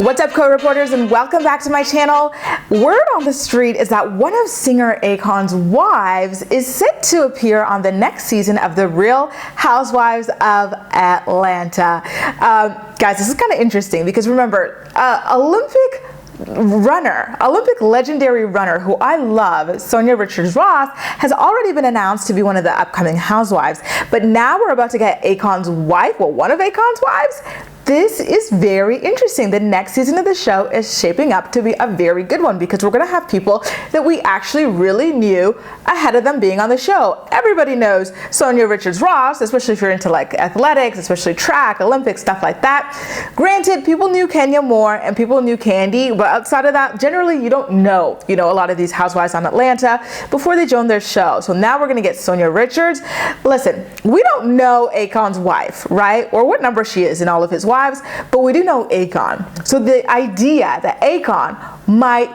What's up, co-reporters, and welcome back to my channel. Word on the street is that one of singer Akon's wives is set to appear on the next season of the Real Housewives of Atlanta. Guys, this is kind of interesting because remember, Olympic legendary runner who I love, Sonia Richards-Ross, has already been announced to be one of the upcoming housewives. But now we're about to get Akon's wife, well, one of Akon's wives. This is very interesting. The next season of the show is shaping up to be a very good one because we're going to have people that we actually really knew ahead of them being on the show. Everybody knows Sonia Richards-Ross, especially if you're into like athletics, especially track, Olympics, stuff like that. Granted, people knew Kenya more and people knew Candy, but outside of that, generally you don't know, a lot of these housewives on Atlanta before they join their show. So now we're going to get Sonia Richards. Listen, we don't know Akon's wife, right? Or what number she is in all of his wives, but we do know Akon. So the idea that Akon might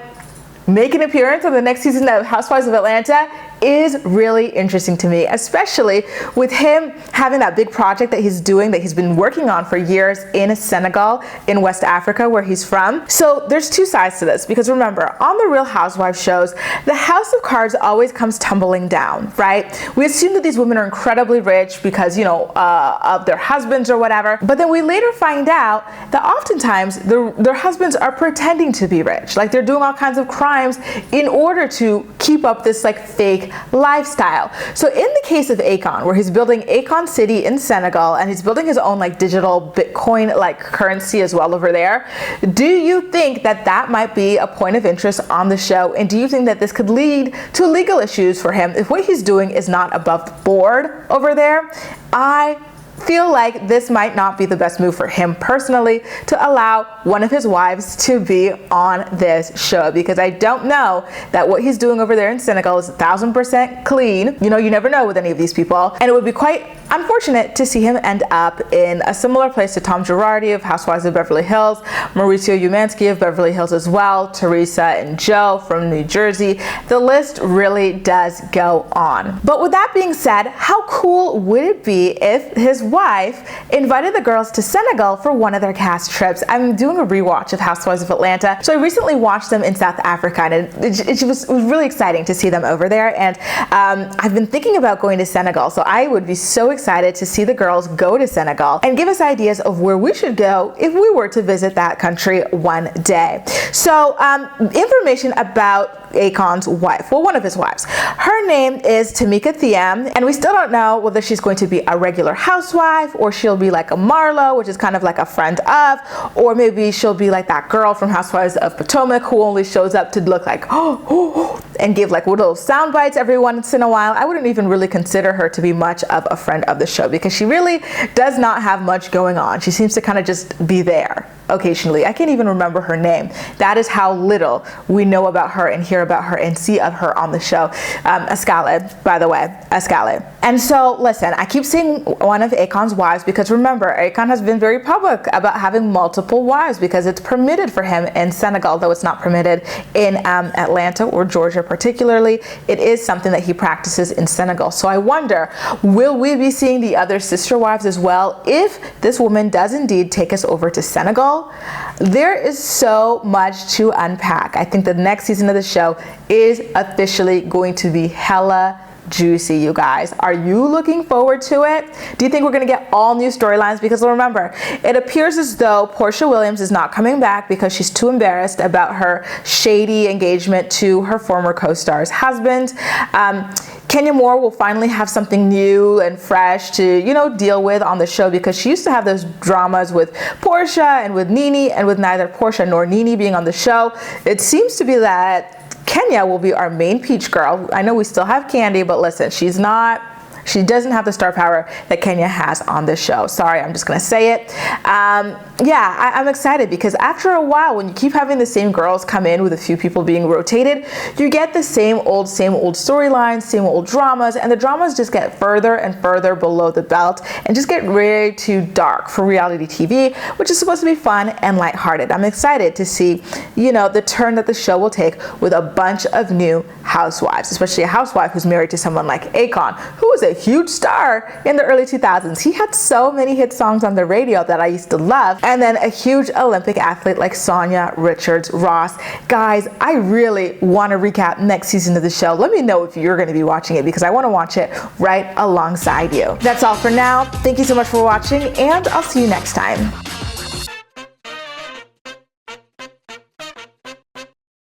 make an appearance on the next season of Housewives of Atlanta is really interesting to me, especially with him having that big project that he's doing, that he's been working on for years in Senegal, in West Africa, where he's from. So there's two sides to this, because remember, on the Real Housewives shows, the house of cards always comes tumbling down, right? We assume that these women are incredibly rich because, of their husbands or whatever, but then we later find out that oftentimes their husbands are pretending to be rich, like they're doing all kinds of crimes in order to keep up this like fake lifestyle. So in the case of Akon, where he's building Akon City in Senegal and he's building his own like digital Bitcoin like currency as well over there, do you think that that might be a point of interest on the show? And do you think that this could lead to legal issues for him if what he's doing is not above board over there? I feel like this might not be the best move for him personally to allow one of his wives to be on this show, because I don't know that what he's doing over there in Senegal is 1000% clean. You never know with any of these people, and it would be quite unfortunate to see him end up in a similar place to Tom Girardi of Housewives of Beverly Hills, Mauricio Umansky of Beverly Hills as well, Teresa and Joe from New Jersey. The list really does go on. But with that being said, how cool would it be if his wife invited the girls to Senegal for one of their cast trips? I'm doing a rewatch of Housewives of Atlanta, so I recently watched them in South Africa, and it was really exciting to see them over there. And I've been thinking about going to Senegal, so I would be so excited to see the girls go to Senegal and give us ideas of where we should go if we were to visit that country one day. So information about Akon's wife, well, one of his wives. Her name is Tomeka Thiam, and we still don't know whether she's going to be a regular housewife or she'll be like a Marlo, which is kind of like a friend of, or maybe she'll be like that girl from Housewives of Potomac who only shows up to look like and give like little sound bites every once in a while. I wouldn't even really consider her to be much of a friend of the show because she really does not have much going on. She seems to kind of just be there occasionally. I can't even remember her name. That is how little we know about her and hear about her and see of her on the show. Escalade, by the way, Escalade. And so listen, I keep saying one of Akon's wives because remember, Akon has been very public about having multiple wives because it's permitted for him in Senegal, though it's not permitted in Atlanta or Georgia particularly. It is something that he practices in Senegal. So I wonder, will we be seeing the other sister wives as well if this woman does indeed take us over to Senegal? There is so much to unpack. I think the next season of the show is officially going to be hella juicy, you guys. Are you looking forward to it? Do you think we're going to get all new storylines? Because remember, it appears as though Porsha Williams is not coming back because she's too embarrassed about her shady engagement to her former co-star's husband. Kenya Moore will finally have something new and fresh to, deal with on the show because she used to have those dramas with Porsha and with Nene, and with neither Porsha nor Nene being on the show. It seems to be that Kenya will be our main peach girl. I know we still have Candy, but listen, she doesn't have the star power that Kenya has on this show. Sorry, I'm just gonna say it. I'm excited because after a while, when you keep having the same girls come in with a few people being rotated, you get the same old storylines, same old dramas, and the dramas just get further and further below the belt and just get way too dark for reality TV, which is supposed to be fun and lighthearted. I'm excited to see, the turn that the show will take with a bunch of new housewives, especially a housewife who's married to someone like Akon, who is a huge star in the early 2000s. He had so many hit songs on the radio that I used to love. And then a huge Olympic athlete like Sonia Richards-Ross. Guys, I really want to recap next season of the show. Let me know if you're going to be watching it, because I want to watch it right alongside you. That's all for now. Thank you so much for watching, and I'll see you next time.